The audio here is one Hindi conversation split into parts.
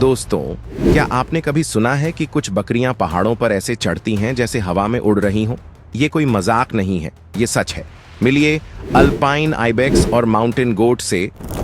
दोस्तों, क्या आपने कभी सुना है कि कुछ बकरियां पहाड़ों पर ऐसे चढ़ती हैं जैसे हवा में उड़ रही हों? ये कोई मजाक नहीं है, ये सच है। मिलिए अल्पाइन आइबेक्स और माउंटेन गोट से।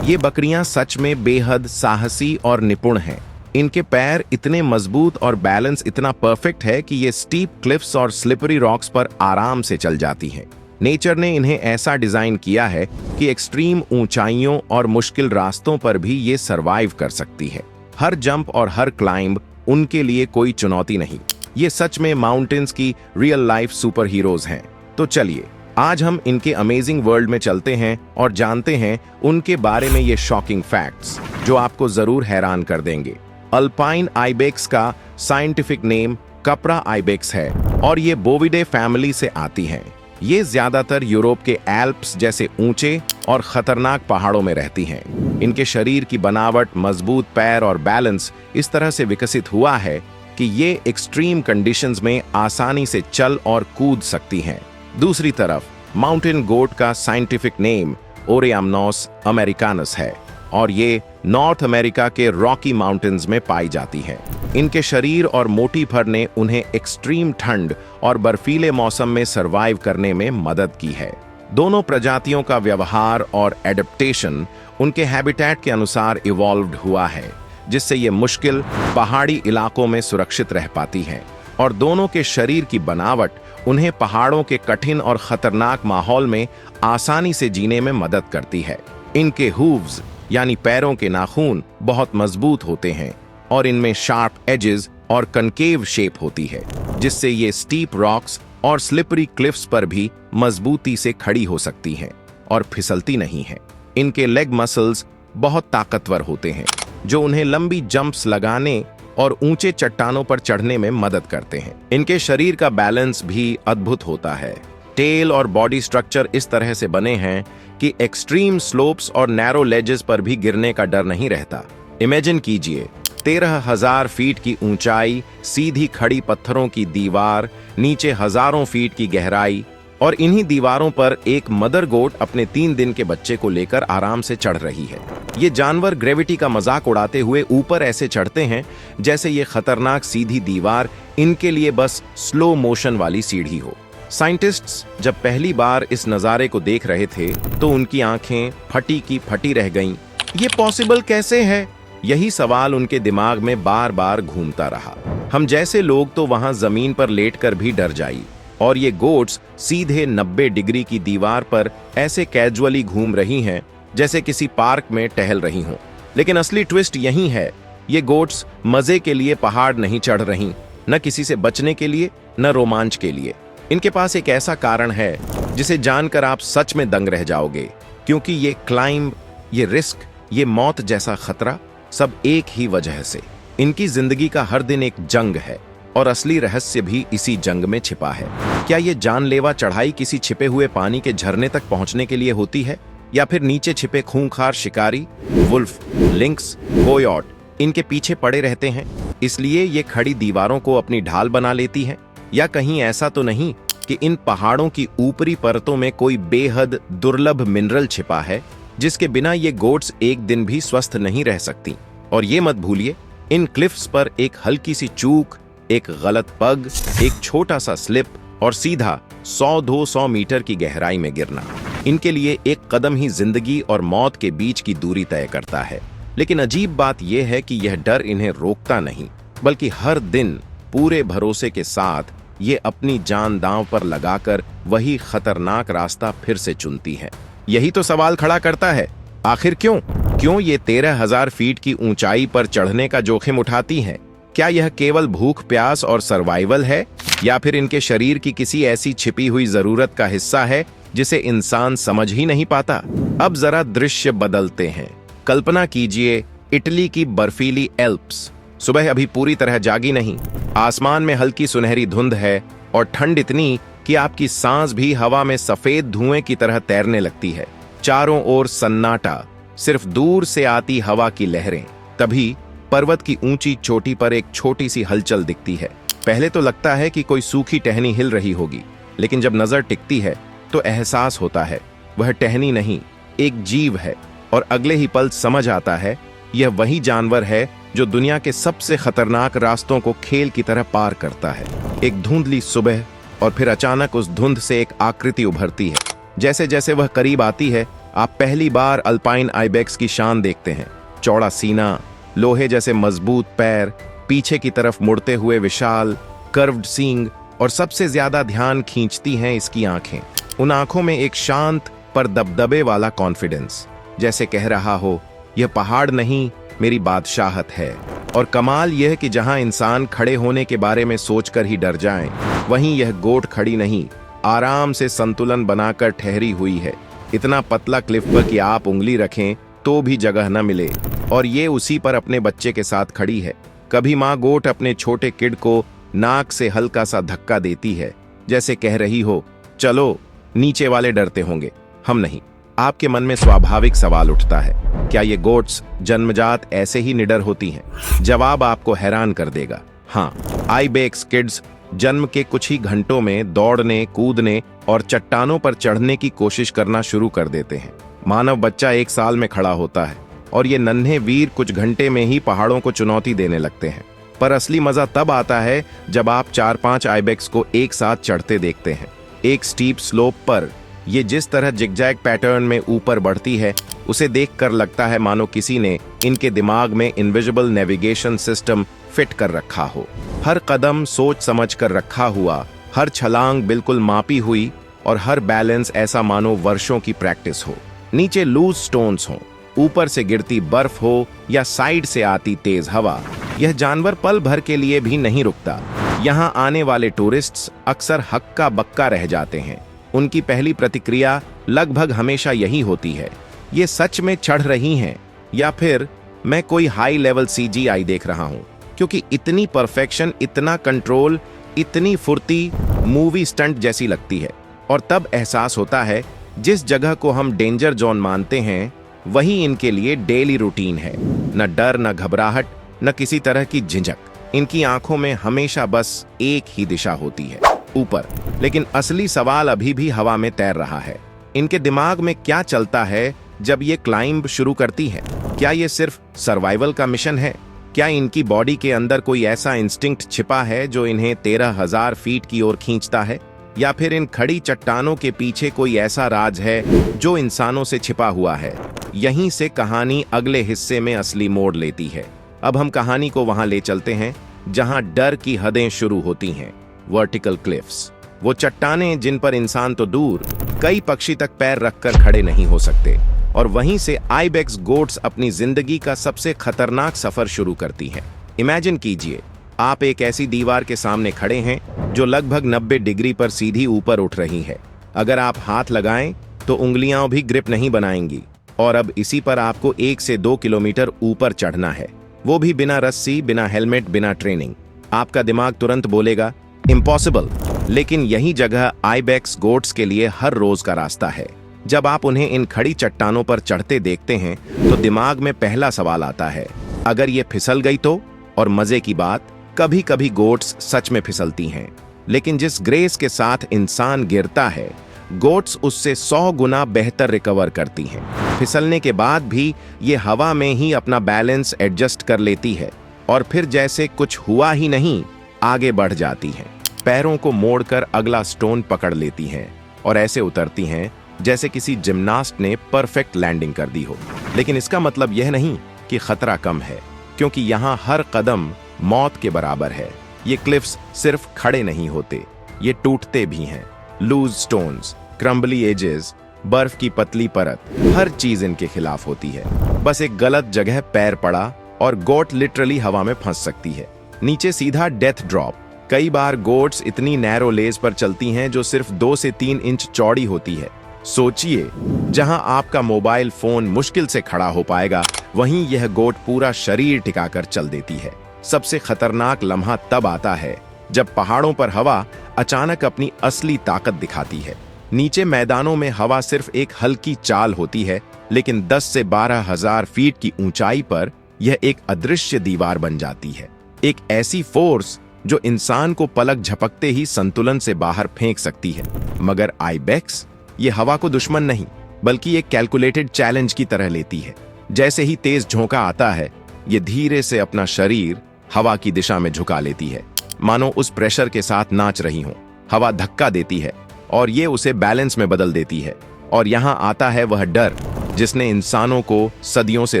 ये बकरियां सच में बेहद साहसी और निपुण हैं। इनके पैर इतने मजबूत और बैलेंस इतना परफेक्ट है कि ये स्टीप क्लिफ्स और स्लिपरी रॉक्स पर आराम से चल जाती हैं। नेचर ने इन्हें ऐसा डिजाइन किया है कि एक्सट्रीम ऊंचाइयों और मुश्किल रास्तों पर भी ये सरवाइव कर सकती है। हर जंप और हर क्लाइंब उनके लिए कोई चुनौती नहीं। ये सच में माउंटेन्स की रियल लाइफ सुपर हीरोज हैं। तो चलिए आज हम इनके अमेजिंग वर्ल्ड में चलते हैं और जानते हैं उनके बारे में ये शॉकिंग फैक्ट्स जो आपको जरूर हैरान कर देंगे। अल्पाइन आइबेक्स का साइंटिफिक नेम कपरा आइबेक्स है और ये बोविडे फैमिली से आती हैं। ये ज्यादातर यूरोप के एल्प्स जैसे ऊंचे और खतरनाक पहाड़ों में रहती हैं। इनके शरीर की बनावट, मजबूत पैर और बैलेंस इस तरह से विकसित हुआ है कि ये एक्सट्रीम कंडीशंस में आसानी से चल और कूद सकती हैं। दूसरी तरफ माउंटेन गोट का साइंटिफिक नेम ओरेयामनोस अमेरिकानस है और ये नॉर्थ अमेरिका के रॉकी माउंटेन्स में पाई जाती है। इनके शरीर और मोटी फर ने उन्हें एक्सट्रीम ठंड और बर्फीले मौसम में सरवाइव करने में मदद की है। दोनों प्रजातियों का व्यवहार और एडेप्टेशन उनके हैबिटेट के अनुसार इवॉल्व्ड हुआ है, जिससे ये मुश्किल पहाड़ी इलाकों में सुरक्षित रह पाती हैं और दोनों के शरीर की बनावट उन्हें पहाड़ों के कठिन और खतरनाक माहौल में आसानी से जीने में मदद करती है। इनके हूव्स यानी पैरों के नाखून बहुत मजबूत होते हैं और इनमें शार्प एजेस और कनकेव शेप होती है, जिससे ये स्टीप रॉक्स और स्लिपरी क्लिफ्स पर भी मजबूती से खड़ी हो सकती हैं और फिसलती नहीं है। इनके लेग मसल्स बहुत ताकतवर होते हैं जो उन्हें लंबी जंप्स लगाने और ऊंचे चट्टानों पर चढ़ने में मदद करते हैं। इनके शरीर का बैलेंस भी अद्भुत होता है। टेल और बॉडी स्ट्रक्चर इस तरह से बने हैं कि एक्सट्रीम स्लोप्स और नैरो लेजेस पर भी गिरने का डर नहीं रहता। इमेजिन कीजिए 13,000 फीट की ऊंचाई, सीधी खड़ी पत्थरों की दीवार, नीचे हजारों फीट की गहराई और इन्हीं दीवारों पर एक मदर गोट अपने 3 दिन के बच्चे को लेकर आराम से चढ़ रही है। ये जानवर ग्रेविटी का मजाक उड़ाते हुए ऊपर ऐसे चढ़ते हैं जैसे ये खतरनाक सीधी दीवार इनके लिए बस स्लो मोशन वाली सीढ़ी हो। साइंटिस्ट्स जब पहली बार इस नज़ारे को देख रहे थे तो उनकी आंखें फटी की फटी रह गईं। ये पॉसिबल कैसे है? यही सवाल उनके दिमाग में बार बार घूमता रहा। हम जैसे लोग तो वहां जमीन पर लेटकर भी डर जाई और ये गोट्स सीधे 90 डिग्री की दीवार पर ऐसे कैजुअली घूम रही हैं जैसे किसी पार्क में टहल रही हों। लेकिन असली ट्विस्ट यही है, ये गोट्स मजे के लिए पहाड़ नहीं चढ़ रही, न किसी से बचने के लिए न रोमांच के लिए। इनके पास एक ऐसा कारण है जिसे जानकर आप सच में दंग रह जाओगे, क्योंकि ये क्लाइंब, ये रिस्क, ये मौत जैसा खतरा सब एक ही वजह से। इनकी जिंदगी का हर दिन एक जंग है और असली रहस्य भी इसी जंग में छिपा है। क्या ये जानलेवा चढ़ाई किसी छिपे हुए पानी के झरने तक पहुंचने के लिए होती है, या फिर नीचे छिपे खूंखार शिकारी वुल्फ, लिंक्स, कोयोट इनके पीछे पड़े रहते हैं, इसलिए ये खड़ी दीवारों को अपनी ढाल बना लेती है? या कहीं ऐसा तो नहीं कि इन पहाड़ों की ऊपरी परतों में कोई बेहद दुर्लभ मिनरल छिपा है जिसके बिना ये गोट्स एक दिन भी स्वस्थ नहीं रह सकती? और ये मत भूलिए, इन क्लिफ्स पर एक हल्की सी चूक, एक गलत पग, एक छोटा सा स्लिप और सीधा 100-200 मीटर की गहराई में गिरना, इनके लिए एक कदम ही जिंदगी और मौत के बीच की दूरी तय करता है। लेकिन अजीब बात यह है कि यह डर इन्हें रोकता नहीं, बल्कि हर दिन पूरे भरोसे के साथ ये अपनी जान दांव पर लगाकर वही खतरनाक रास्ता फिर से चुनती है। यही तो सवाल खड़ा करता है, आखिर क्यों ये 13,000 फीट की ऊंचाई पर चढ़ने का जोखिम उठाती हैं? क्या यह केवल भूख, प्यास और सर्वाइवल है, या फिर इनके शरीर की किसी ऐसी छिपी हुई जरूरत का हिस्सा है जिसे इंसान समझ ही नहीं पाता? अब जरा दृश्य बदलते हैं। कल्पना कीजिए इटली की बर्फीली एल्प्स। सुबह अभी पूरी तरह जागी नहीं, आसमान में हल्की सुनहरी धुंध है और ठंड इतनी कि आपकी सांस भी हवा में सफेद धुएं की तरह तैरने लगती है। चारों ओर सन्नाटा, सिर्फ दूर से आती हवा की लहरें। तभी पर्वत की ऊंची चोटी पर एक छोटी सी हलचल दिखती है। पहले तो लगता है कि कोई सूखी टहनी हिल रही होगी, लेकिन जब नजर टिकती है तो एहसास होता है वह टहनी नहीं, एक जीव है। और अगले ही पल समझ आता है यह वही जानवर है जो दुनिया के सबसे खतरनाक रास्तों को खेल की तरह पार करता है। एक धुंधली सुबह और फिर अचानक उस धुंध से एक आकृति उभरती है। जैसे जैसे वह करीब आती है, आप पहली बार अल्पाइन आइबेक्स की शान देखते हैं। चौड़ा सीना, लोहे जैसे मजबूत पैर, पीछे की तरफ मुड़ते हुए विशाल कर्व्ड सींग, और सबसे ज्यादा ध्यान खींचती हैं इसकी आंखें। उन आंखों में एक शांत पर दबदबे वाला कॉन्फिडेंस, जैसे कह रहा हो, यह पहाड़ नहीं, मेरी बादशाहत है। और कमाल यह कि जहां इंसान खड़े होने के बारे में सोचकर ही डर जाएं, वहीं यह गोट खड़ी नहीं, आराम से संतुलन बनाकर ठहरी हुई है। इतना पतला क्लिफ पर कि आप उंगली रखें तो भी जगह न मिले, और ये उसी पर अपने बच्चे के साथ खड़ी है। कभी माँ गोट अपने छोटे किड को नाक से हल्का सा धक्का देती है, जैसे कह रही हो, चलो, नीचे वाले डरते होंगे, हम नहीं। आपके मन में स्वाभाविक सवाल उठता है, क्या ये गोट्स जन्मजात ऐसे ही निडर होती हैं? जवाब आपको हैरान कर देगा, हाँ। आइबेक्स किड्स जन्म के कुछ ही घंटों में दौड़ने, कूदने और चट्टानों पर चढ़ने की कोशिश करना शुरू कर देते हैं। मानव बच्चा 1 साल में खड़ा होता है और ये नन्हे वीर कुछ घंटे में ही पहाड़ों को चुनौती देने लगते हैं। पर असली मजा तब आता है जब आप 4-5 आइबेक्स को एक साथ चढ़ते देखते हैं। एक स्टीप स्लोप पर ये जिस तरह जिगजैग पैटर्न में ऊपर बढ़ती है, उसे देखकर लगता है मानो किसी ने इनके दिमाग में इनविजिबल नेविगेशन सिस्टम फिट कर रखा हो। हर कदम सोच समझ कर रखा हुआ, हर छलांग बिल्कुल मापी हुई, और हर बैलेंस ऐसा मानो वर्षों की प्रैक्टिस हो। नीचे लूज स्टोन्स हो, ऊपर से गिरती बर्फ हो या साइड से आती तेज हवा, यह जानवर पल भर के लिए भी नहीं रुकता। यहाँ आने वाले टूरिस्ट्स अक्सर हक्का बक्का रह जाते हैं। उनकी पहली प्रतिक्रिया लगभग हमेशा यही होती है, ये सच में चढ़ रही हैं या फिर मैं कोई हाई लेवल CGI देख रहा हूं। क्योंकि इतनी परफेक्शन, इतना कंट्रोल, इतनी फुर्ती मूवी स्टंट जैसी लगती है। और तब एहसास होता है जिस जगह को हम डेंजर जोन मानते हैं, वही इनके लिए डेली रूटीन है। न डर, न घबराहट, न किसी तरह की झिझक। इनकी आंखों में हमेशा बस एक ही दिशा होती है, ऊपर। लेकिन असली सवाल अभी भी हवा में तैर रहा है। इनके दिमाग में क्या चलता है जब ये क्लाइंब शुरू करती है? क्या ये सिर्फ सर्वाइवल का मिशन है? क्या इनकी बॉडी के अंदर कोई ऐसा इंस्टिंक्ट छिपा है जो इन्हें 13,000 फीट की ओर खींचता है? या फिर इन खड़ी चट्टानों के पीछे कोई ऐसा राज है जो इंसानों से छिपा हुआ है? यहीं से कहानी अगले हिस्से में असली मोड़ लेती है। अब हम कहानी को वहां ले चलते हैं जहां डर की हदें शुरू होती हैं। वर्टिकल क्लिफ्स, वो चट्टानें जिन पर इंसान तो दूर, कई पक्षी तक पैर रखकर खड़े नहीं हो सकते। और वहीं से आइबेक्स गोट्स अपनी जिंदगी का सबसे खतरनाक सफर शुरू करती हैं। इमेजिन कीजिए, आप एक ऐसी दीवार के सामने खड़े हैं जो लगभग 90 डिग्री पर सीधी ऊपर उठ रही है। अगर आप हाथ लगाएं तो उंगलियां भी ग्रिप नहीं बनाएंगी। और अब इसी पर आपको 1 से 2 किलोमीटर ऊपर चढ़ना है, वो भी बिना रस्सी, बिना हेलमेट, बिना ट्रेनिंग। आपका दिमाग तुरंत बोलेगा इम्पॉसिबल, लेकिन यही जगह आइबेक्स गोट्स के लिए हर रोज का रास्ता है। जब आप उन्हें इन खड़ी चट्टानों पर चढ़ते देखते हैं तो दिमाग में पहला सवाल आता है, अगर ये फिसल गई तो? और मजे की बात, कभी कभी गोट्स सच में फिसलती हैं, लेकिन जिस ग्रेस के साथ इंसान गिरता है, गोट्स उससे 100 गुना बेहतर रिकवर करती हैं। फिसलने के बाद भी ये हवा में ही अपना बैलेंस एडजस्ट कर लेती है और फिर जैसे कुछ हुआ ही नहीं, आगे बढ़ जाती हैं। पैरों को मोड़कर अगला स्टोन पकड़ लेती हैं और ऐसे उतरती हैं जैसे किसी जिम्नास्ट ने परफेक्ट लैंडिंग कर दी हो। लेकिन इसका मतलब यह नहीं कि खतरा कम है, क्योंकि यहाँ हर कदम मौत के बराबर है। ये क्लिफ्स सिर्फ खड़े नहीं होते, ये टूटते भी हैं। लूज स्टोन्स, क्रम्बली एजेस, बर्फ की पतली परत, हर चीज इनके खिलाफ होती है। बस एक गलत जगह पैर पड़ा और गोट लिटरली हवा में फंस सकती है। नीचे सीधा डेथ ड्रॉप। कई बार गोट्स इतनी नैरो लेज पर चलती हैं जो सिर्फ 2 से 3 इंच चौड़ी होती है। सोचिए, जहां आपका मोबाइल फोन मुश्किल से खड़ा हो पाएगा, वहीं यह गोट पूरा शरीर टिकाकर चल देती है। सबसे खतरनाक लम्हा तब आता है जब पहाड़ों पर हवा अचानक अपनी असली ताकत दिखाती है। नीचे मैदानों में हवा सिर्फ एक हल्की चाल होती है, लेकिन 10 से 12,000 फीट की ऊंचाई पर यह एक अदृश्य दीवार बन जाती है। एक ऐसी फोर्स जो इंसान को पलक झपकते ही संतुलन से बाहर फेंक सकती है। मगर आइबेक्स ये हवा को दुश्मन नहीं, बल्कि एक कैलकुलेटेड चैलेंज की तरह लेती है। जैसे ही तेज झोंका आता है, ये धीरे से अपना शरीर हवा की दिशा में झुका लेती है, मानो उस प्रेशर के साथ नाच रही हो। हवा धक्का देती है और ये उसे बैलेंस में बदल देती है। और यहाँ आता है वह डर जिसने इंसानों को सदियों से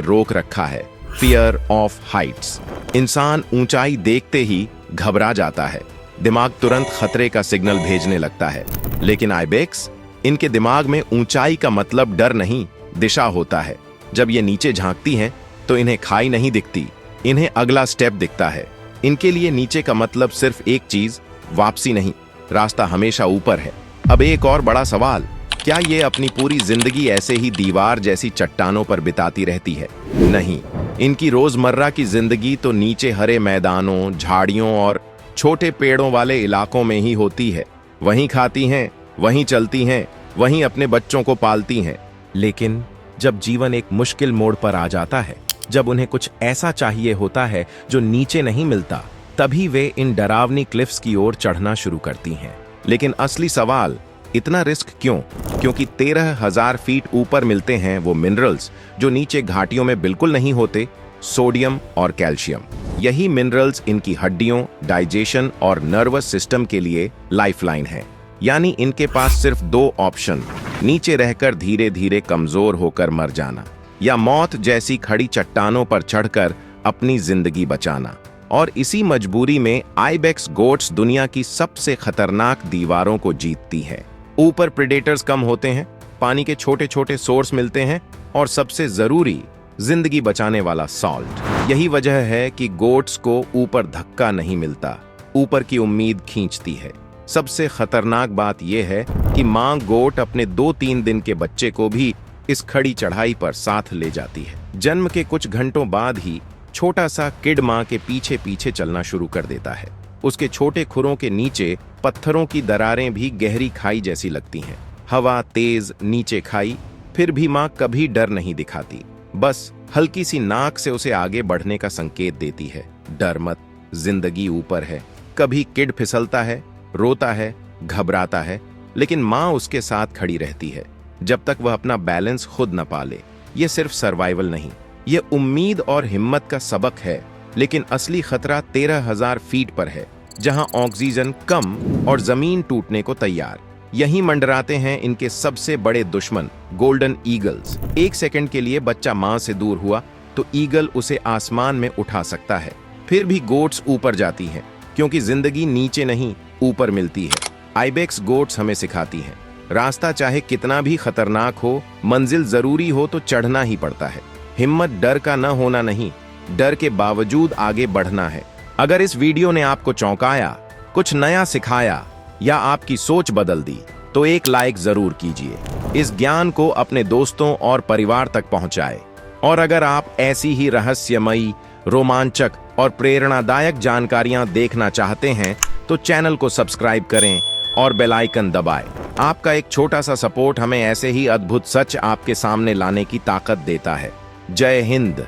रोक रखा है, फियर ऑफ हाइट्स। इंसान ऊंचाई देखते ही घबरा जाता है, दिमाग तुरंत खतरे का सिग्नल भेजने लगता है। लेकिन आइबेक्स, इनके दिमाग में ऊंचाई का मतलब डर नहीं, दिशा होता है। जब ये नीचे झांकती हैं तो इन्हें खाई नहीं दिखती, इन्हें अगला स्टेप दिखता है। इनके लिए नीचे का मतलब सिर्फ एक चीज, वापसी नहीं, रास्ता हमेशा ऊपर है। अब एक और बड़ा सवाल, क्या ये अपनी पूरी जिंदगी ऐसे ही दीवार जैसी चट्टानों पर बिताती रहती है? नहीं, इनकी रोजमर्रा की जिंदगी तो नीचे हरे मैदानों, झाड़ियों और छोटे पेड़ों वाले इलाकों में ही होती है। वहीं खाती हैं, वहीं चलती हैं, वहीं अपने बच्चों को पालती हैं। लेकिन जब जीवन एक मुश्किल मोड़ पर आ जाता है, जब उन्हें कुछ ऐसा चाहिए होता है जो नीचे नहीं मिलता, तभी वे इन डरावनी क्लिफ्स की ओर चढ़ना शुरू करती हैं। लेकिन असली सवाल, इतना रिस्क क्यों? क्योंकि 13,000 फीट ऊपर मिलते हैं वो मिनरल्स जो नीचे घाटियों में बिल्कुल नहीं होते, सोडियम और कैल्शियम। यही मिनरल्स इनकी हड्डियों, डाइजेशन और नर्वस सिस्टम के लिए लाइफलाइन है। यानी इनके पास सिर्फ 2 ऑप्शन, नीचे रहकर धीरे धीरे कमजोर होकर मर जाना, या मौत जैसी खड़ी चट्टानों पर चढ़कर अपनी जिंदगी बचाना। और इसी मजबूरी में आइबेक्स गोट्स दुनिया की सबसे खतरनाक दीवारों को जीतती है। ऊपर प्रेडेटर्स कम होते हैं, पानी के छोटे छोटे सोर्स मिलते हैं, और सबसे जरूरी, जिंदगी बचाने वाला सॉल्ट। यही वजह है कि गोट्स को ऊपर धक्का नहीं मिलता, ऊपर की उम्मीद खींचती है। सबसे खतरनाक बात यह है कि मां गोट अपने 2-3 दिन के बच्चे को भी इस खड़ी चढ़ाई पर साथ ले जाती है। जन्म के कुछ घंटों बाद ही छोटा सा किड मां के पीछे पीछे चलना शुरू कर देता है। उसके छोटे खुरों के नीचे पत्थरों की दरारें भी गहरी खाई जैसी लगती हैं। हवा तेज, नीचे खाई, फिर भी मां कभी डर नहीं दिखाती, बस हल्की सी नाक से उसे आगे बढ़ने का संकेत देती है। डर मत, जिंदगी ऊपर है। कभी किड फिसलता है, रोता है, घबराता है, लेकिन मां उसके साथ खड़ी रहती है जब तक वह अपना बैलेंस खुद न पाले। यह सिर्फ सर्वाइवल नहीं, यह उम्मीद और हिम्मत का सबक है। लेकिन असली खतरा 13,000 फीट पर है, जहां ऑक्सीजन कम और जमीन टूटने को तैयार। यहीं मंडराते हैं इनके सबसे बड़े दुश्मन, गोल्डन ईगल्स। 1 सेकंड के लिए बच्चा मां से दूर हुआ तो ईगल उसे आसमान में उठा सकता है। फिर भी गोट्स ऊपर जाती हैं, क्योंकि जिंदगी नीचे नहीं, ऊपर मिलती है। आइबेक्स गोट्स हमें सिखाती हैं, रास्ता चाहे कितना भी खतरनाक हो, मंजिल जरूरी हो तो चढ़ना ही पड़ता है। हिम्मत डर का न होना नहीं, डर के बावजूद आगे बढ़ना है। अगर इस वीडियो ने आपको चौंकाया, कुछ नया सिखाया या आपकी सोच बदल दी, तो एक लाइक जरूर कीजिए। इस ज्ञान को अपने दोस्तों और परिवार तक पहुंचाएं। और अगर आप ऐसी ही रहस्यमयी, रोमांचक और प्रेरणादायक जानकारियां देखना चाहते हैं तो चैनल को सब्सक्राइब करें और बेल आइकन दबाएं। आपका एक छोटा सा सपोर्ट हमें ऐसे ही अद्भुत सच आपके सामने लाने की ताकत देता है। जय हिंद।